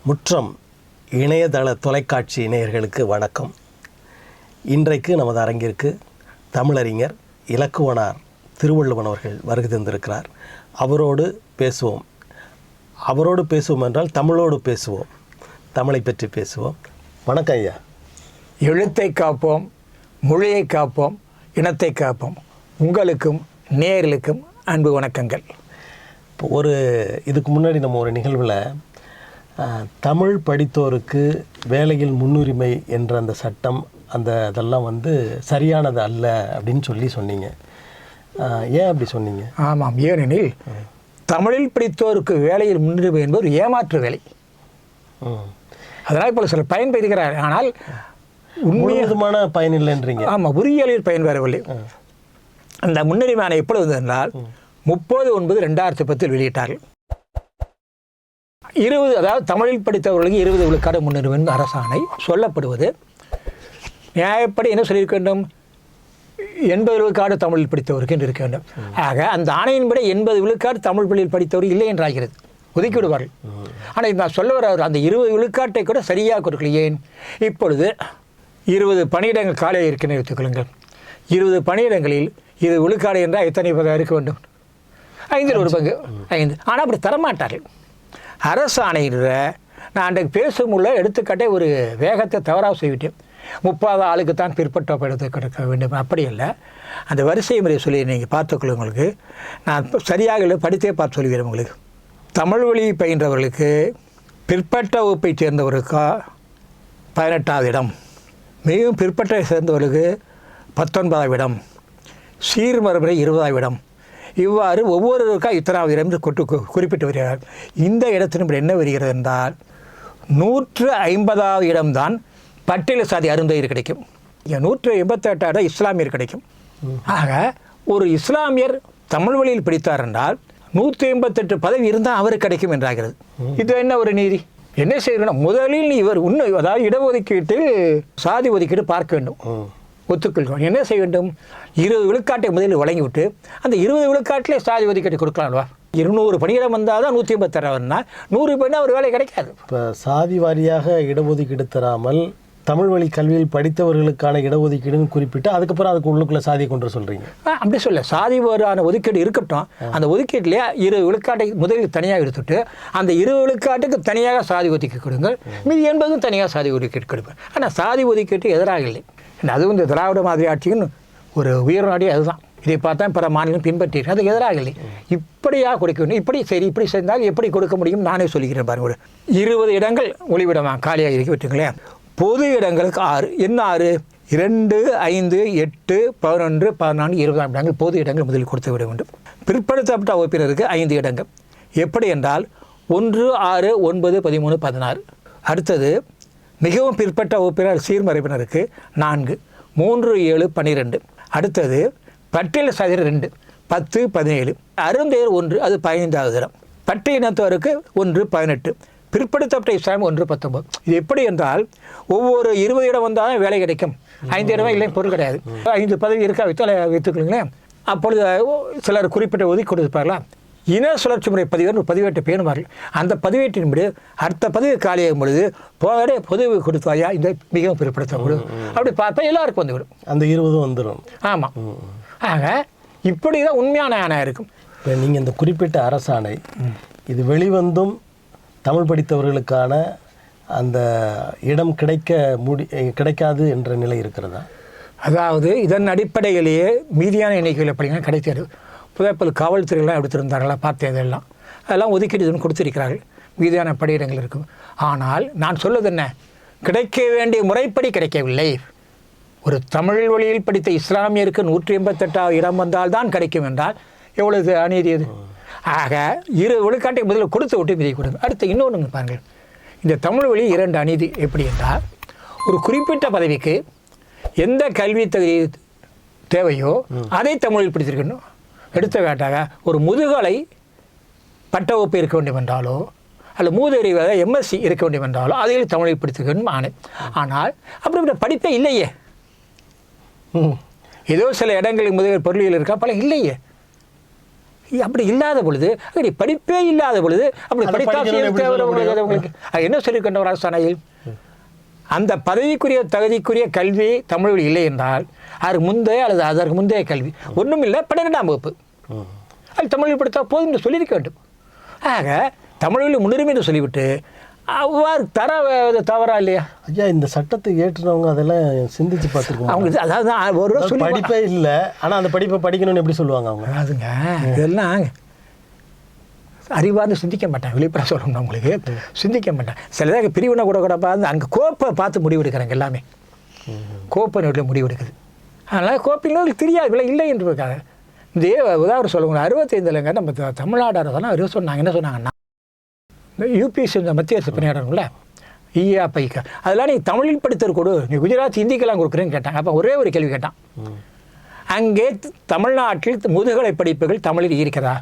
முற்றம் இணையதள தொலைக்காட்சி நேயர்களுக்கு வணக்கம். இன்றைக்கு நமது அரங்கிற்கு தமிழறிஞர் இலக்குவனார் திருவள்ளுவன் அவர்கள் வருகை தந்திருக்கிறார். அவரோடு பேசுவோம் என்றால் தமிழோடு பேசுவோம், தமிழை பற்றி பேசுவோம். வணக்கம் ஐயா. எழுத்தை காப்போம், மொழியை காப்போம், இனத்தை காப்போம். உங்களுக்கும் நேயர்களுக்கும் அன்பு வணக்கங்கள். இதுக்கு முன்னாடி நம்ம ஒரு நிகழ்வில் தமிழ் படித்தோருக்கு வேலையில் முன்னுரிமை என்ற அந்த சட்டம் அதெல்லாம் சரியானது அல்ல அப்படின்னு சொன்னீங்க. ஏன் அப்படி சொன்னீங்க? ஆமாம், ஏனெனில் தமிழில் படித்தோருக்கு வேலையில் முன்னுரிமை என்பது ஒரு ஏமாற்று வேலை. அதனால் இப்போ சில பயன் பெறுகிறார், ஆனால் உண்மையான பயன் இல்லைன்றீங்க. ஆமாம், உரியலில் பயன் பெறவில்லை. அந்த முன்னுரிமையான எப்பொழுது என்றால் 30/9/2010 வெளியிட்டார்கள். 20, அதாவது தமிழில் படித்தவர்களுக்கு 20 விழுக்காடு முன்னுரிமை அரசாணை சொல்லப்படுவது நியாயப்படி என்ன சொல்லியிருக்க வேண்டும்? 80 விழுக்காடு தமிழில் படித்தவருக்கு என்று இருக்க வேண்டும். ஆக அந்த ஆணையின்படி 80 விழுக்காடு தமிழ் பள்ளியில் படித்தவர் இல்லை என்றாகிறது, ஒதுக்கி விடுவார்கள். ஆனால் நான் சொல்ல வர அந்த 20 விழுக்காட்டை கூட சரியாக கொடுக்கல. ஏன்? இப்பொழுது 20 பணியிடங்கள் காலியாக இருக்கின்றன எடுத்துக்கொள்ளுங்கள். 20 பணியிடங்களில் 20 விழுக்காடு என்றால் எத்தனை பதவி இருக்க வேண்டும்? 5 ஒரு பங்கு, 5. ஆனால் அப்படி தரமாட்டார்கள். அரசாணையில் நான் அன்றைக்கு பேசுமுள்ள எடுத்துக்காட்டே ஒரு வேகத்தை தவறாக செய்விட்டேன். 30 ஆளுக்கு தான் பிற்பட்ட எடுத்து கொடுக்க வேண்டும், அப்படி இல்லை. அந்த வரிசை முறையை சொல்லி நீங்கள் பார்த்துக்கொள்ள. உங்களுக்கு நான் சரியாக இல்லை, படித்தே பார்த்து சொல்லுகிறேன். உங்களுக்கு தமிழ் வழி பயின்றவர்களுக்கு பிற்பட்ட வகுப்பை சேர்ந்தவர்களுக்கா 18வது இடம், மிகவும் பிற்பட்ட சேர்ந்தவர்களுக்கு 19வது இடம், சீர்மரபுரை 20வது இடம். இவ்வாறு ஒவ்வொருவருக்கா இத்தனாவது இடம் குறிப்பிட்டு வருகிறார். இந்த இடத்தின் என்ன வருகிறது என்றால் 150வது இடம்தான் பட்டியல் சாதி அருந்ததியர் கிடைக்கும். 188 இடம் இஸ்லாமியர் கிடைக்கும். ஆக ஒரு இஸ்லாமியர் தமிழ் வழியில் படித்தார் என்றால் 188 பதவி இருந்தால் அவருக்கு கிடைக்கும் என்றாகிறது. இது என்ன ஒரு நீதி? என்ன செய்யணும்? முதலில் இவர் அதாவது இடஒதுக்கீட்டில் சாதி ஒதுக்கீடு பார்க்க வேண்டும், ஒத்துக்கொள்கிறோம். என்ன செய்ய வேண்டும்? 20 விழுக்காட்டை முதலில் வழங்கிவிட்டு அந்த 20 விழுக்காட்டிலே சாதி ஒதுக்கீட்டை கொடுக்கலாம்வா? 200 பணியிடம் வந்தால் தான் 186 100 பணினா ஒரு வேலை கிடைக்காது. இப்போ சாதி வாரியாக இடஒதுக்கீடு தராமல் தமிழ் வழி கல்வியில் படித்தவர்களுக்கான இடஒதுக்கீடுன்னு குறிப்பிட்டு அதுக்கப்புறம் அதுக்கு உள்ளுக்குள்ள சாதியை கொண்டு சொல்கிறீங்க. அப்படி சொல்ல, சாதி வாரியான ஒதுக்கீடு இருக்கட்டும். அந்த ஒதுக்கீட்டிலே 20 விழுக்காட்டை முதலில் தனியாக எடுத்துட்டு அந்த 20 விழுக்காட்டுக்கு தனியாக சாதி ஒதுக்கீடு கொடுங்கள், மீதி 80 தனியாக சாதி ஒதுக்கீடு கொடுப்பேன். ஆனால் சாதி ஒதுக்கீட்டு எதிராக இல்லை. அதுவும் இந்த திராவிட மாதிரி ஆட்சியின் ஒரு உயர் நாடி அதுதான். இதை பார்த்தா பிற மாநிலம் பின்பற்றிட்டு அதுக்கு எதிராக இல்லை. இப்படியாக கொடுக்க வேண்டும். இப்படி செய்தால் எப்படி கொடுக்க முடியும்? நானே சொல்லிக்கிறேன் பாருங்க. ஒரு 20 இடங்கள் ஒளிவிடமாக காலியாக இருக்க விட்டுங்களேன். பொது இடங்களுக்கு 6. என்ன 6? 2, 5, 8, 11, 14, 20 இடங்கள் பொது இடங்கள் முதலில் கொடுத்து விட வேண்டும். பிற்படுத்தப்பட்ட வகுப்பினருக்கு 5 இடங்கள். எப்படி என்றால் 1, 6, 9, 13, 16. அடுத்தது மிகவும் பிற்பட்ட வகுப்பினர் சீர்மரபினருக்கு 4, 3, 7, 12. அடுத்தது பட்டியல் சாதியர் 2, 10, 17. அருந்தையர் 1, அது 15வது இடம். பட்டியலினத்தவருக்கு 1, 18. பிற்படுத்தப்பட்ட இஸ்லாமிய 1, 19. இது எப்படி என்றால் ஒவ்வொரு 20 இடம் வந்தாலும் வேலை கிடைக்கும், 5 இடமே இல்லை பொருள் கிடையாது. 5 பதவி இருக்கா வைத்துக்கொள்ளுங்களேன். அப்பொழுது சிலர் குறிப்பிட்ட ஒதுக்கி கொடுப்பார்களா? இன சுழற்சி முறை பதிவேறு பதிவேட்டை பேணுவார்கள். அந்த பதிவேட்டின்படி அடுத்த பதவி காலியாகும் பொழுது போகவே பொதுவு கொடுத்தாயா இந்த மிகவும் பிற்படுத்தப்படும். அப்படி பார்த்தா எல்லாருக்கும் வந்துவிடும், அந்த 20 வந்துடும். ஆமாம். ஆக இப்படி தான் உண்மையான ஆணையம் இருக்கும். இப்போ நீங்கள் இந்த குறிப்பிட்ட அரசாணை இது வெளிவந்தும் தமிழ் படித்தவர்களுக்கான அந்த இடம் கிடைக்காது என்ற நிலை இருக்கிறதா? அதாவது இதன் அடிப்படையிலேயே மீதியான எண்ணிக்கையில் எப்படிங்கன்னா கிடைக்கிறது. புதைப்பல் காவல்துறையெல்லாம் எடுத்திருந்தார்களா பார்த்தேன். அதெல்லாம் ஒதுக்கீடு கொடுத்திருக்கிறார்கள், மீதியான பணியிடங்கள் இருக்கும். ஆனால் நான் சொல்வது என்ன? கிடைக்க வேண்டிய முறைப்படி கிடைக்கவில்லை. ஒரு தமிழ் வழியில் படித்த இஸ்லாமியருக்கு 188வது இடம் வந்தால் தான் கிடைக்கும் என்றால் எவ்வளவு அநீதி அது? ஆக 20 விழுக்காட்டை முதல்ல கொடுத்து விட்டு மீதி கொடுங்க. அடுத்து இன்னொன்று பாருங்கள், இந்த தமிழ் வழி 2 அநீதி. எப்படி என்றால் ஒரு குறிப்பிட்ட பதவிக்கு எந்த கல்வி தகுதி தேவையோ அதை தமிழில் படித்திருக்கணும். எடுத்துக்காட்டாக ஒரு முதுகலை பட்ட வகுப்பு இருக்க வேண்டும் என்றாலோ அல்லது மூதறிவாக MSc இருக்க வேண்டும் என்றாலோ அதில் தமிழில் படித்திருக்கணும் ஆணை. ஆனால் அப்படிப்பட்ட படிப்பே இல்லையே. ஏதோ சில இடங்களில் முதுகலை பொருளியல் இருக்கா, பல இல்லையே. அப்படி இல்லாத பொழுது அப்படி படிப்பே இல்லாத பொழுது அப்படி படித்தாங்களுக்கு என்ன சொல்லிக்கொண்ட ஒரு அரசாணையில் அந்த பதவிக்குரிய தகுதிக்குரிய கல்வி தமிழ் வழி இல்லை என்றால் அதற்கு முந்தைய அல்லது அதற்கு முந்தைய கல்வி ஒன்றும் இல்லை 12ஆம் வகுப்பு அது தமிழ் வழி படித்தா போதும் என்று சொல்லியிருக்க வேண்டும். ஆக தமிழ் வழி முன்னுரிமை என்று சொல்லிவிட்டு அவ்வாறு தவறா இல்லையா? ஐயா, இந்த சட்டத்தை ஏற்றுனவங்க அதெல்லாம் சிந்திச்சு பார்த்துருக்கோம். அவங்க அதாவது ஒரு படிப்பே இல்லை, ஆனால் அந்த படிப்பை படிக்கணும்னு எப்படி சொல்லுவாங்க அவங்க? அதுங்க இதெல்லாம் அறிவார்ந்து சிந்திக்க மாட்டேன். வெளிப்பட சொல்லணும் உங்களுக்கு சிந்திக்க மாட்டேன். சிலதாக பிரிவினை கூட பார்த்து அங்கே கோப்பை பார்த்து முடிவெடுக்கிறாங்க. எல்லாமே கோப்பை நோட்டில் முடிவெடுக்குது. அதனால் கோப்பில் தெரியாது விலை இல்லை என்று இருக்காங்க. இதே உதாரணம் சொல்லுவாங்க 65 நம்ம தமிழ்நாடு அரசாங்கம் அவர் சொன்னாங்க. என்ன சொன்னாங்கன்னா யூபிஎஸ்சி இந்த மத்திய அரசு பணியாளர்கள்ல பைக்கா அதெல்லாம் நீ தமிழில் படித்தது கொடு, நீ குஜராத் ஹிந்திக்கெல்லாம் கொடுக்குறேன்னு கேட்டாங்க. அப்போ ஒரே ஒரு கேள்வி கேட்டான், அங்கே தமிழ்நாட்டில் முதுகலை படிப்புகள் தமிழில் இருக்கிறதா?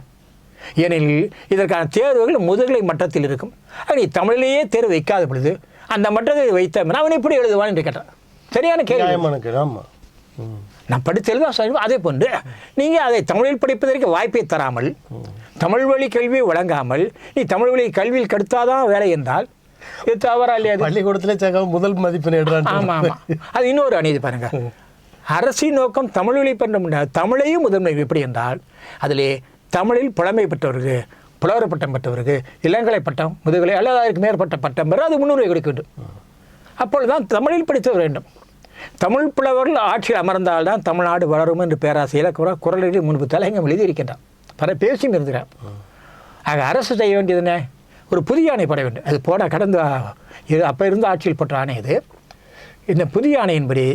ஏனெனில் இதற்கான தேர்வுகள் முதுகலை மட்டத்தில் இருக்கும். நீ தமிழிலேயே தேர்வு வைக்காத பொழுது அந்த மட்டத்தை வைத்த அவன் எப்படி எழுதுவான் என்று கேட்டான். சரியான கேள்வி. நான் படித்தெழுதான் சொல்லுவேன். அதே போன்று நீங்கள் அதை தமிழில் படிப்பதற்கு வாய்ப்பை தராமல் தமிழ் வழி கல்வியை வழங்காமல் நீ தமிழ் வழி கல்வியில் கடுத்தாதான் வேலை என்றால் இது தவறா இல்லையா? பள்ளிக்கூடத்திலே முதல் மதிப்பெண் எடுறான். ஆமாம் ஆமாம், அது இன்னொரு அநீதி பாருங்க. அரசின் நோக்கம் தமிழ் வழி பண்ண தமிழையும் முதன்மை எப்படி என்றால் அதிலே தமிழில் புலமை பெற்றவருக்கு புலவர் பட்டம் பெற்றவருக்கு இளங்கலை பட்டம் முதுகலை அல்லது அதற்கு மேற்பட்ட பட்டம் பெற அது முன்னுரிமை கொடுக்க வேண்டும். அப்பொழுதுதான் தமிழில் படித்தவர் வேண்டும். தமிழ் புலவர்கள் ஆட்சியில் அமர்ந்தால்தான் தமிழ்நாடு வளரும் என்று பேராசையில் குரலில் முன்பு தலைங்கம் எழுதியிருக்கின்றான். பல பேசியும் இருக்கிறான். ஆக அரசு செய்ய வேண்டியதுன்னு ஒரு புதிய ஆணை போட வேண்டும். அது போட கடந்த அப்போ இருந்த ஆட்சியில் போட்ட ஆணை இது. இந்த புதிய ஆணையின்படி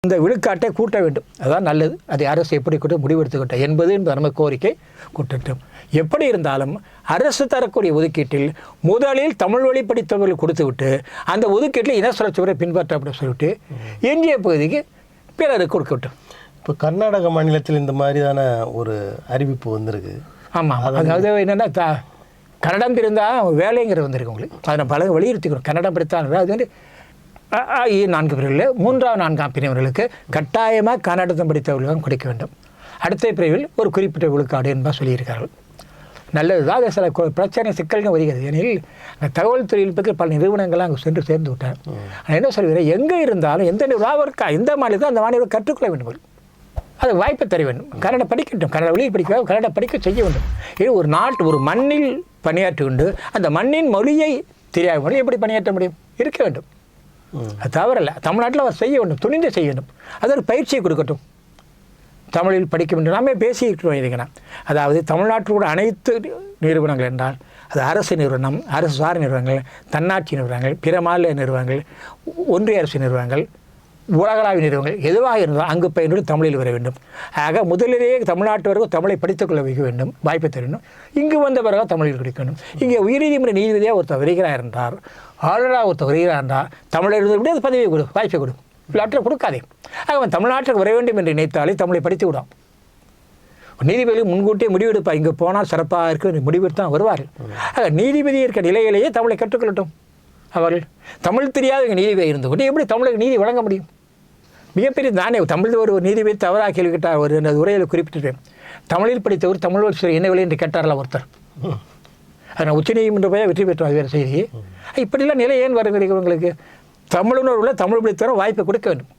இந்த விழுக்காட்டை கூட்ட வேண்டும். அதுதான் நல்லது. அதை அரசு எப்படி கூட்ட முடிவெடுத்துக்கிட்டோம் என்பது நம்ம கோரிக்கை கூட்டட்டும். எப்படி இருந்தாலும் அரசு தரக்கூடிய ஒதுக்கீட்டில் முதலில் தமிழ் வழி படித்தவர்கள் கொடுத்துவிட்டு அந்த ஒதுக்கீட்டில் இன சுழற்சியை பின்பற்ற அப்படின்னு சொல்லிவிட்டு எஞ்சிய பகுதிக்கு பிறருக்கு கொடுக்கட்டும். இப்போ கர்நாடக மாநிலத்தில் இந்த மாதிரியான ஒரு அறிவிப்பு வந்திருக்கு. ஆமாம், அதாவது என்னென்னா கன்னடம் தெரிந்தால் வேலைங்கிறது வந்திருக்கு உங்களுக்கு. அதை பல வலியுறுத்திக்கணும். கன்னடம் படித்தால் அது வந்து 4 பிரிவுகளில் 3ஆம் 4ஆம் பிரிவர்களுக்கு கட்டாயமாக கன்னடத்தை படித்தவர்களும் கிடைக்க வேண்டும். அடுத்த பிரிவில் ஒரு குறிப்பிட்ட விழுக்காடு என்பதாக சொல்லியிருக்கார்கள். நல்லது தான். அது சில பிரச்சனை சிக்கல்கள் வருகிறது. ஏனில் அந்த தகவல் தொழில்நுட்பத்தில் பல நிறுவனங்கள்லாம் அங்கே சென்று சேர்ந்து விட்டேன். நான் என்ன சொல்கிறேன், எங்கே இருந்தாலும் எந்த நிறுவனம் எந்த மாநிலத்தில் அந்த மாநிலம் கற்றுக்கொள்ள வேண்டும். அது வாய்ப்பை தர வேண்டும். கன்னடம் படிக்கட்டும், கன்னட வழியில் படிக்க கன்னடம் படிக்க செய்ய வேண்டும். இது ஒரு நாட்டு ஒரு மண்ணில் பணியாற்றி கொண்டு அந்த மண்ணின் மொழியை தெரியாத மொழி எப்படி பணியாற்ற முடியும்? இருக்க வேண்டும். அது தவறல்ல. தமிழ்நாட்டில் அவர் செய்ய வேண்டும், துணிந்து செய்ய வேண்டும். அதற்கு பயிற்சியை கொடுக்கட்டும். தமிழில் படிக்க வேண்டும். நாமே பேசியிருக்கிறோம் இதுங்கண்ணா. அதாவது தமிழ்நாட்டில் கூட அனைத்து நிறுவனங்கள் என்றால் அது அரசு நிறுவனம், அரசு சார் நிறுவனங்கள், தன்னாட்சி நிறுவனங்கள், பிற மாநில நிறுவனங்கள், ஒன்றிய அரசு நிறுவனங்கள், உலகளாவிய நிறுவனங்கள் எதுவாக இருந்தால் அங்கு பயின்று தமிழில் வர வேண்டும். ஆக முதலிலேயே தமிழ்நாட்டவர்கள் தமிழை படித்துக்கொள்ள வைக்க வேண்டும், வாய்ப்பை தர வேண்டும். இங்கு வந்த பிறகு தமிழில் கிடைக்க வேண்டும். இங்கே உயர்நீதிமன்ற நீதிபதியாக ஒருத்தர் வருகிறார் என்றார், ஆளுநராக ஒருத்தர் வருகிறார் என்றால் தமிழர் விட அது பதவியை கொடு, வாய்ப்பை கொடு, இல்லாற்றை கொடுக்காதே. ஆக அவன் தமிழ்நாட்டுக்கு வர வேண்டும் என்று நினைத்தாலே தமிழை படித்து விடும். நீதிபதி முன்கூட்டியே முடிவெடுப்பார், இங்கே போனால் சிறப்பாக இருக்க முடிவெடுத்து தான் வருவார்கள். ஆக நீதிபதி இருக்க நிலையிலேயே தமிழை கற்றுக்கொள்ளட்டும். அவர்கள் தமிழ் தெரியாத இங்கே நீதிபதி இருந்து கொண்டு எப்படி தமிழுக்கு நீதி வழங்க முடியும்? மிகப்பெரிய தானே. தமிழ் ஒரு நீதிபதி தவறாக கேள்வி கேட்டார். ஒரு உரையில் குறிப்பிட்டிருக்கேன், தமிழில் படித்தவர் தமிழ் என்ன விலை என்று கேட்டார்ல ஒருத்தர். அதை உச்சநீதிமன்ற போய் வெற்றி பெற்றார். வேறு செய்தி இப்படிலாம் நிலை ஏன் வருகிறது உங்களுக்கு? தமிழுணர்வுள்ள தமிழ் படித்தவரை வாய்ப்பை கொடுக்க வேண்டும்.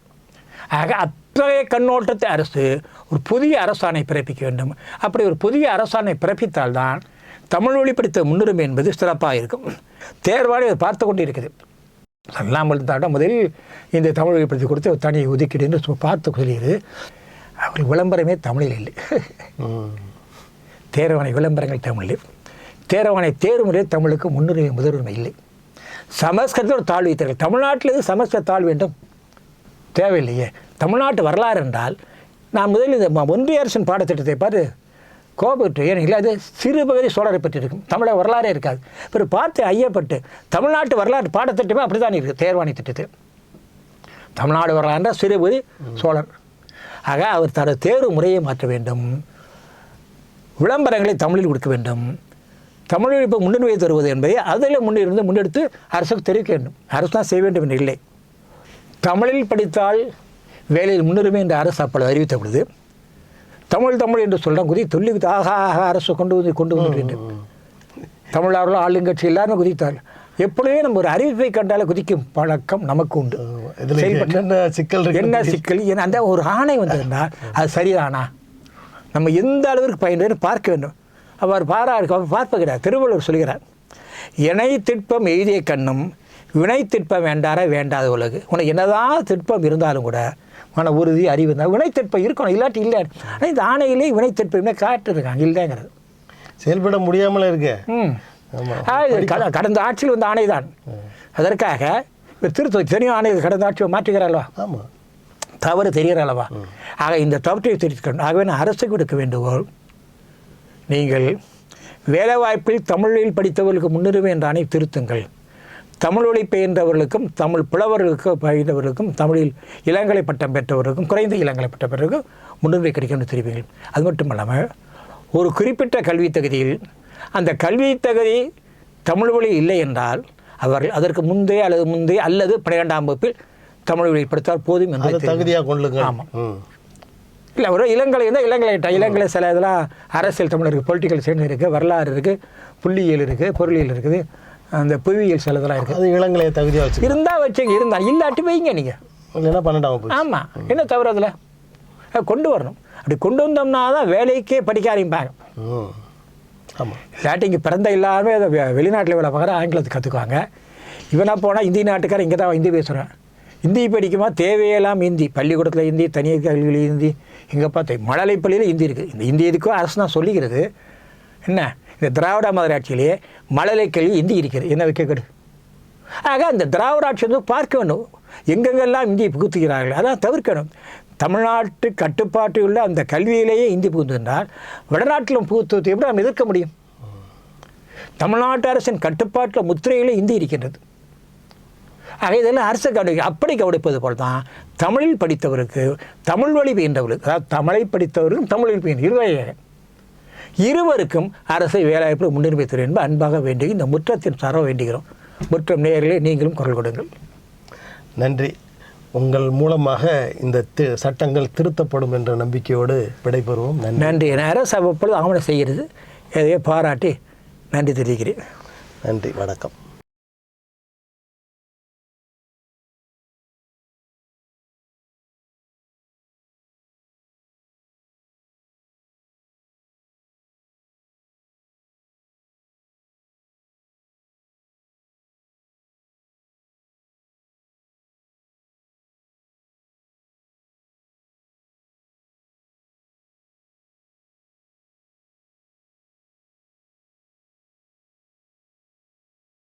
ஆக அத்தகைய கண்ணோட்டத்தை அரசு ஒரு புதிய அரசாணை பிறப்பிக்க வேண்டும். அப்படி ஒரு புதிய அரசாணை பிறப்பித்தால்தான் தமிழ் வழி படித்த முன்னுரிமை என்பது சிறப்பாக இருக்கும். தேர்வாளி அதை பார்த்து கொண்டு இருக்குது. சொல்லாமல் தாட்டம் முதலில் இந்த தமிழ் வழி படித்து கொடுத்து தனி ஒதுக்கீடு என்று பார்த்து சொல்கிறது. அவர்கள் விளம்பரமே தமிழில் இல்லை. தேர்வாணை விளம்பரங்கள் தமிழில், தேர்வாணை தேர்வுமுறை தமிழுக்கு முன்னுரிமை முதலுரிமை இல்லை. சமஸ்கிருதத்தோடு தாழ் வைத்தார்கள். தமிழ்நாட்டில் இது சமஸ்கிருத தாழ் வேண்டும் தேவையில்லையே. தமிழ்நாட்டு வரலாறு என்றால் நான் முதலில் இந்த ஒன்றிய அரசின் பாடத்திட்டத்தை பார்த்து கோபப்பட்டு, ஏன் இல்லை அது சிறு பகுதி சோழரை பற்றி இருக்கும், தமிழக வரலாறே இருக்காது. பிறகு பார்த்து ஐயப்பட்டு தமிழ்நாட்டு வரலாறு பாடத்திட்டமே அப்படி தான் இருக்குது. தேர்வாணி திட்டத்தில் தமிழ்நாடு வரலாறுன்ற சிறு பகுதி சோழர். ஆக அவர் தனது தேர்வு முறையை மாற்ற வேண்டும், விளம்பரங்களை தமிழில் கொடுக்க வேண்டும், தமிழில் இப்போ முன்னுரிமை தருவது என்பதை அதில் முன்னெடுத்து அரசுக்கு தெரிவிக்க வேண்டும். அரசு தான் செய்ய வேண்டும் என்று இல்லை. தமிழில் படித்தால் வேலையில் முன்னுரிமை என்ற அரசு அப்பொழுது அறிவித்த பொழுது தமிழ் என்று சொல்கிறான் குதி சொல்லி ஆகா ஆகா அரசு கொண்டு வந்து தமிழர்கள் ஆளுங்கட்சி எல்லாருமே குதித்தார். எப்பொழுதே நம்ம ஒரு அறிவிப்பை கண்டாலே குதிக்கும் பழக்கம் நமக்கு உண்டு. என்ன சிக்கல் அந்த ஒரு ஆணை வந்திருந்தால் அது சரிதானா, நம்ம எந்த அளவிற்கு பயன்பெறு பார்க்க வேண்டும். அவர் பார்ப்ப கிடையாது. திருவள்ளுவர் சொல்கிறார், இணை திட்பம் எய்திய கண்ணும் வினை திட்பம் வேண்டாத உலகு. உனக்கு என்னதான் திட்பம் இருந்தாலும் கூட மன உறுதி அறிவு இருந்தால் வினை திட்பம் இருக்கணும், இல்லாட்டி இல்லை. ஆனால் இந்த ஆணையிலே வினை திட்பம் காட்டுருக்காங்க இல்லைங்கிறது. செயல்பட முடியாமல் இருக்கு. கடந்த ஆட்சியில் வந்த ஆணை தான். அதற்காக திருத்த தெரியும் ஆணை கடந்த ஆட்சியை மாற்றுகிறாளவா, தவறு தெரிகிறாளவா? ஆக இந்த தவற்றை தெரிவிக்கணும். ஆகவே நான் அரசுக்கு விடுக்க வேண்டுகோள், நீங்கள் வேலைவாய்ப்பில் தமிழில் படித்தவர்களுக்கு முன்னுரிமை என்ற ஆணை திருத்துங்கள். தமிழ் மொழி பயின்றவர்களுக்கும் தமிழ் புலவர்களுக்கு பயின்றவர்களுக்கும் தமிழில் இளங்கலை பட்டம் பெற்றவர்களுக்கும் குறைந்த இளங்கலை பட்டம் பெற்றவர்களுக்கும் முன்னுரிமை கிடைக்கும் தெரிவிங்கள். அது மட்டும் இல்லாமல் ஒரு குறிப்பிட்ட கல்வி தகுதியில் அந்த கல்வி தகுதி தமிழ் மொழி இல்லை என்றால் அவர்கள் அதற்கு முந்தைய அல்லது 12ஆம் வகுப்பில் தமிழ் மொழி படித்தால் போதும் என்று தகுதியாக கொள்ளுங்கள். ஆமாம், இல்லை ஒரு இளங்கலை இருந்தால் இளங்கலை சில இதெல்லாம் அரசியல் தமிழ் இருக்குது, பொலிட்டிக்கல் சயின்ஸ் இருக்குது, வரலாறு இருக்குது, புள்ளியியல் இருக்குது, பொருளியல் இருக்குது, அந்த புவியியல் சில இதெல்லாம் இருக்குது. அது இளங்கலை தகுதியாக வச்சு இருந்தால் இல்லாட்டி வைங்க நீங்கள். இல்லைன்னா 12ஆம் வகுப்பு. ஆமாம், என்ன தவிர அதில் கொண்டு வரணும். அப்படி கொண்டு வந்தோம்னா தான் வேலைக்கே படிக்க ஆரம்பிப்பாங்க. ஆமாம், இல்லாட்டி இங்கே பிறந்த எல்லாருமே அதை வெளிநாட்டில் வேலை பார்க்குற ஆங்கிலத்தை கற்றுக்குவாங்க. இவனாக போனால் இந்திய நாட்டுக்காரன் இங்கே தான் ஹிந்தி பேசுகிறேன். ஹிந்தி படிக்குமா தேவையெல்லாம் ஹிந்தி, பள்ளிக்கூடத்தில் ஹிந்தி, தனியார் கல்வியில் ஹிந்தி, எங்கே பார்த்தா மழலை பள்ளியில் ஹிந்தி இருக்குது. இந்த ஹிந்தி எதுக்கும் அரசு தான் சொல்லிக்கிறது. என்ன இந்த திராவிட மதராட்சியிலேயே மழலை கல்வி ஹிந்தி இருக்கிறது, என்ன வைக்கக்கூடாது. ஆக அந்த திராவிட ஆட்சி வந்து பார்க்க வேண்டும், எங்கெங்கெல்லாம் இந்தியை புகுத்துகிறார்கள் அதான் தவிர்க்கணும். தமிழ்நாட்டு கட்டுப்பாட்டு உள்ள அந்த கல்வியிலேயே இந்தி புகுந்திருந்தால் வடநாட்டிலும் புகுத்துவதை எப்படி நாம் எதிர்க்க முடியும்? தமிழ்நாட்டு அரசின் கட்டுப்பாட்டில் முத்திரையிலே இந்தி இருக்கின்றது. ஆக இதெல்லாம் அரசு அப்படி கவனிப்பது போல் தான் தமிழில் படித்தவருக்கு தமிழ் வழி பயின்றவர்களுக்கு, அதாவது தமிழை படித்தவருக்கும் தமிழில் பயின்ற இருவருக்கும் அரசை வேலைவாய்ப்பு முன்னுரிமை தரும் என்பது அன்பாக வேண்டி இந்த முற்றத்தின் சார வேண்டுகிறோம். முற்றம் நேயர்களே நீங்களும் குரல் கொடுங்கள். நன்றி. உங்கள் மூலமாக இந்த சட்டங்கள் திருத்தப்படும் என்ற நம்பிக்கையோடு விடைபெறுவோம். நன்றி. அரசு அவ்வப்பொழுது ஆவணம் செய்கிறது, எதையோ பாராட்டி நன்றி தெரிவிக்கிறேன். நன்றி, வணக்கம்.